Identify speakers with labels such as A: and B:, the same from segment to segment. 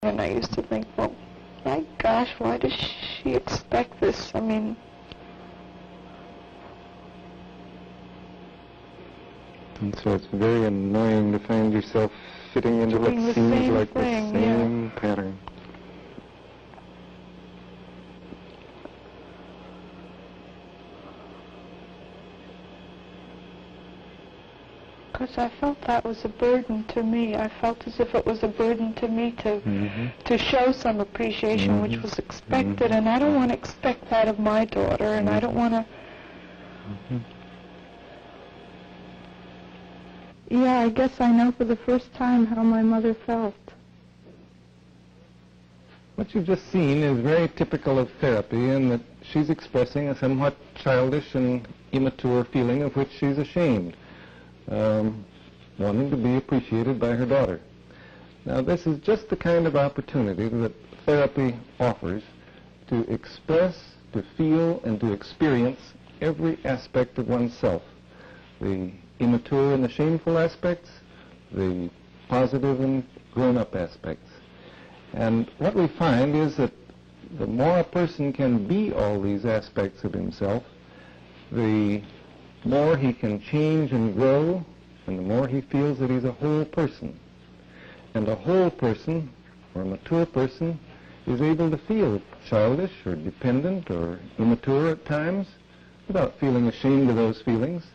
A: And I used to think, well, my gosh, why does she expect this? I mean...
B: And so it's very annoying to find yourself fitting into what seems like the same pattern.
A: Because I felt that was a burden to me. I felt as if it was a burden to me to show some appreciation, which was expected, and I don't want to expect that of my daughter, and I don't want to... Yeah, I guess I know for the first time how my mother felt.
B: What you've just seen is very typical of therapy in that she's expressing a somewhat childish and immature feeling of which she's ashamed, wanting to be appreciated by her daughter. Now, this is just the kind of opportunity that therapy offers to express, to feel, and to experience every aspect of oneself. The immature and the shameful aspects, the positive and grown-up aspects. And what we find is that the more a person can be all these aspects of himself, the more he can change and grow, and the more he feels that he's a whole person. And a whole person, or a mature person, is able to feel childish or dependent or immature at times without feeling ashamed of those feelings.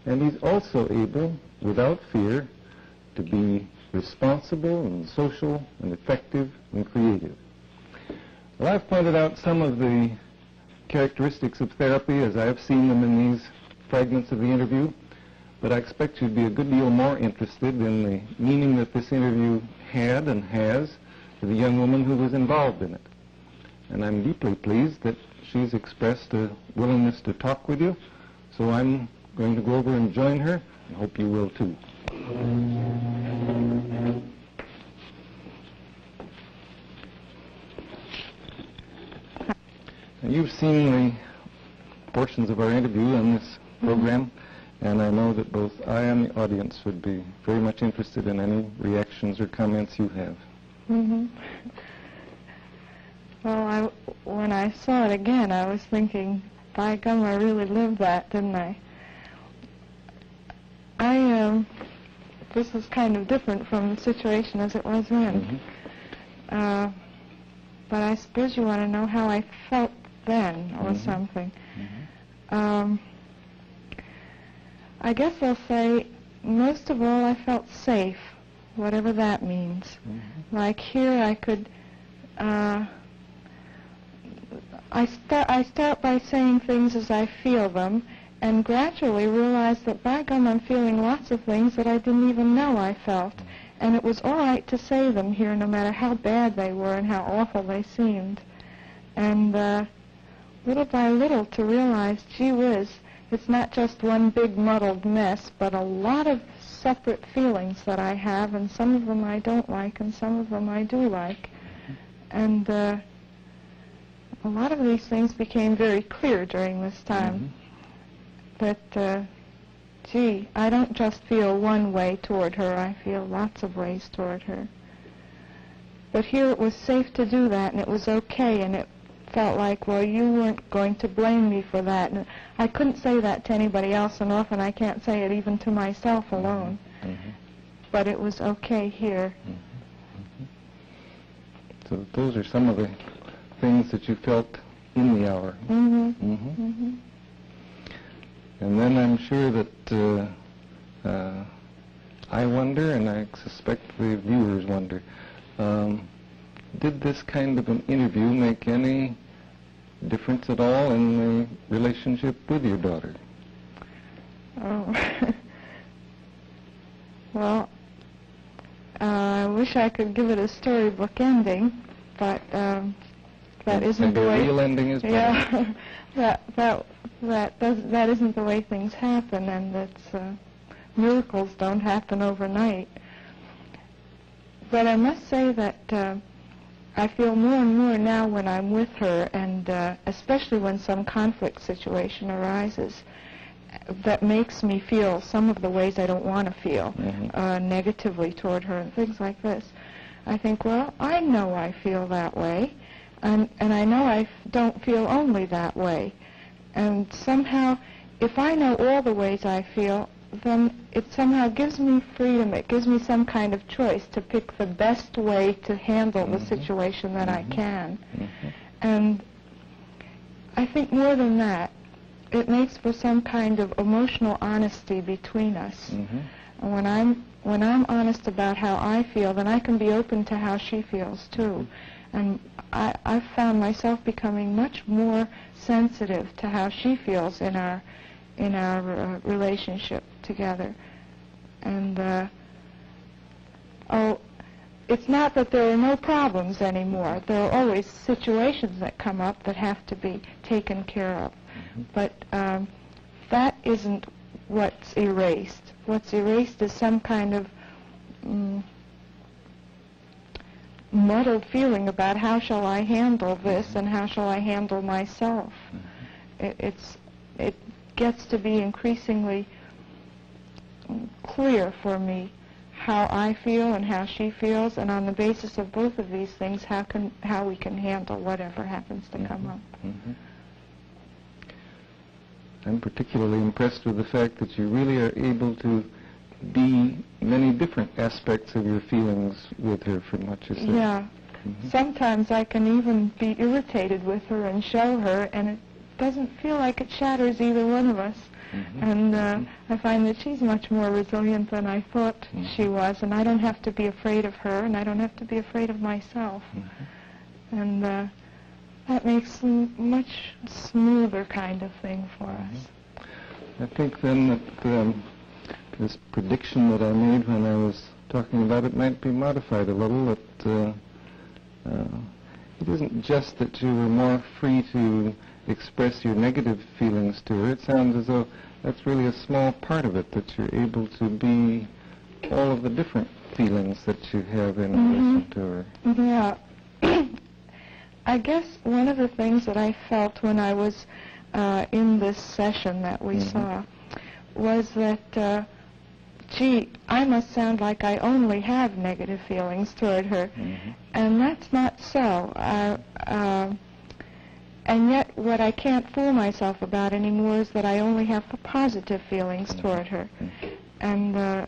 B: And he's also able, without fear, to be responsible and social and effective and creative. Well, I've pointed out some of the characteristics of therapy as I've seen them in these fragments of the interview, but I expect you'd be a good deal more interested in the meaning that this interview had and has to the young woman who was involved in it. And I'm deeply pleased that she's expressed a willingness to talk with you, so I'm going to go over and join her, and hope you will too. Now, you've seen the portions of our interview on this program, and I know that both I and the audience would be very much interested in any reactions or comments you have.
A: Well, when I saw it again, I was thinking, by gum, I really lived that, didn't I? This is kind of different from the situation as it was then. But I suppose you want to know how I felt then, or something. I guess I'll say, most of all, I felt safe, whatever that means. Like here, I could... I start by saying things as I feel them, and gradually realized that, by gum, I'm feeling lots of things that I didn't even know I felt. And it was all right to say them here, no matter how bad they were and how awful they seemed. And little by little to realize, gee whiz, it's not just one big muddled mess, but a lot of separate feelings that I have, and some of them I don't like, and some of them I do like. And a lot of these things became very clear during this time. But, gee, I don't just feel one way toward her. I feel lots of ways toward her. But here it was safe to do that, and it was okay, and it felt like, well, you weren't going to blame me for that. And I couldn't say that to anybody else, and often I can't say it even to myself alone. But it was okay here.
B: So those are some of the things that you felt in the hour. And then I'm sure that I wonder, and I suspect the viewers wonder, did this kind of an interview make any difference at all in the relationship with your daughter?
A: Oh. Well, I wish I could give it a storybook ending, but that isn't the way...
B: And a real ending is better.
A: Yeah, that isn't the way things happen, and that's miracles don't happen overnight. But I must say that I feel more and more now when I'm with her, and especially when some conflict situation arises, that makes me feel some of the ways I don't want to feel negatively toward her and things like this. I think, well, I know I feel that way, and I know I don't feel only that way. And somehow, if I know all the ways I feel, then it somehow gives me freedom. It gives me some kind of choice to pick the best way to handle the situation that I can. And I think more than that, it makes for some kind of emotional honesty between us. And when I'm honest about how I feel, then I can be open to how she feels too. And I've found myself becoming much more sensitive to how she feels in our relationship together. And it's not that there are no problems anymore. There are always situations that come up that have to be taken care of. But that isn't what's erased. What's erased is some kind of muddled feeling about how shall I handle this and how shall I handle myself. It gets to be increasingly clear for me how I feel and how she feels, and on the basis of both of these things, how we can handle whatever happens to come up.
B: I'm particularly impressed with the fact that you really are able to be many different aspects of your feelings with her from what you say.
A: Yeah. Sometimes I can even be irritated with her and show her, and it doesn't feel like it shatters either one of us. And I find that she's much more resilient than I thought she was, and I don't have to be afraid of her, and I don't have to be afraid of myself. And that makes a much smoother kind of thing for us.
B: I think then that this prediction that I made when I was talking about it might be modified a little, that it isn't just that you were more free to express your negative feelings to her. It sounds as though that's really a small part of it, that you're able to be all of the different feelings that you have in relation to her.
A: Yeah. I guess one of the things that I felt when I was in this session that we saw was that, gee, I must sound like I only have negative feelings toward her. And that's not so. And yet what I can't fool myself about anymore is that I only have the positive feelings toward her. And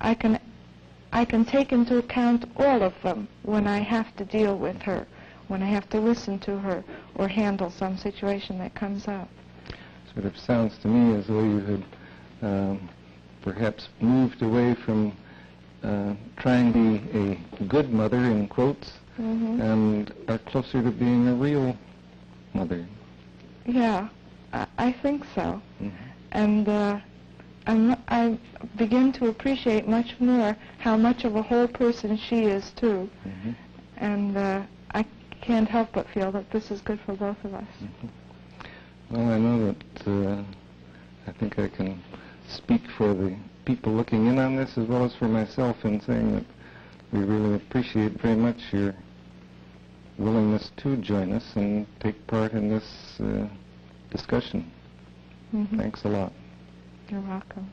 A: I can take into account all of them when I have to deal with her, when I have to listen to her or handle some situation that comes up.
B: Sort of sounds to me as though you had perhaps moved away from trying to be a good mother, in quotes, and are closer to being a real mother.
A: Yeah, I think so. And I begin to appreciate much more how much of a whole person she is, too. And I can't help but feel that this is good for both of us.
B: Well, I know that I think I can speak for the people looking in on this as well as for myself in saying that we really appreciate very much your willingness to join us and take part in this discussion. Thanks a lot.
A: You're welcome.